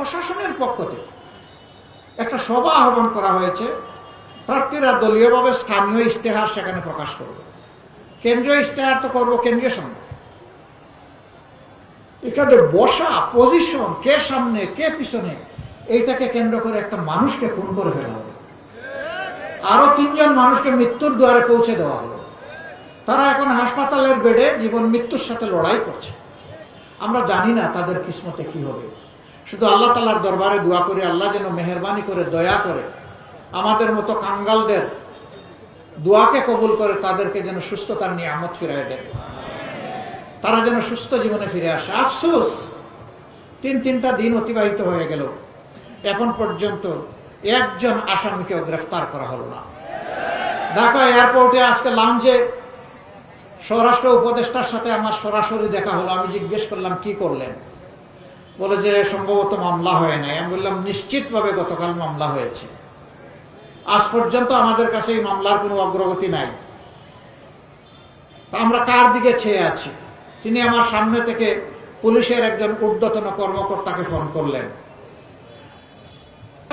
প্রশাসনের পক্ষ থেকে একটা সভা আহ্বান করা হয়েছে। প্রার্থীরা দলীয়ভাবে স্থানীয় ইশতেহার সেখানে প্রকাশ করবে। কেন্দ্রীয় ইশতেহার তো করবো কেন্দ্রীয় সঙ্গে। এখানে বসা পজিশন, কে সামনে কে পিছনে, এইটাকে কেন্দ্র করে একটা মানুষকে খুন করে ফেলা হলো। আরো 3 জন মানুষকে মৃত্যুর দুয়ারে পৌঁছে দেওয়া হলো। তারা এখন হাসপাতালের বেডে জীবন মৃত্যুর সাথে লড়াই করছে। আমরা জানি না তাদের কিসমতে কি হবে। শুধু আল্লাহ তাআলার দরবারে দোয়া করি, আল্লাহ যেন মেহেরবানি করে দয়া করে আমাদের মতো কাঙ্গালদের দোয়াকে কবুল করে তাদেরকে যেন সুস্থতার নিয়ামত ফিরিয়ে দেন, তারা যেন সুস্থ জীবনে ফিরে আসে। আফসোস, 3টা দিন অতিবাহিত হয়ে গেল, এখন পর্যন্ত একজন আসামিকেও গ্রেফতার করা হলো না। ঢাকা এয়ারপোর্টে আজকে লাউঞ্জে স্বরাষ্ট্র উপদেষ্টার সাথে আমার সরাসরি দেখা হলো। আমি জিজ্ঞেস করলাম কি করলেন, বলে যে সম্ভবত মামলা হয় নাই। আমি বললাম নিশ্চিতভাবে গতকাল মামলা হয়েছে। আজ পর্যন্ত আমাদের কাছে এই মামলার কোনো অগ্রগতি নাই। তা আমরা কার দিকে চেয়ে আছি? তিনি আমার সামনে থেকে পুলিশের একজন ঊর্ধ্বতন কর্মকর্তাকে ফোন করলেন।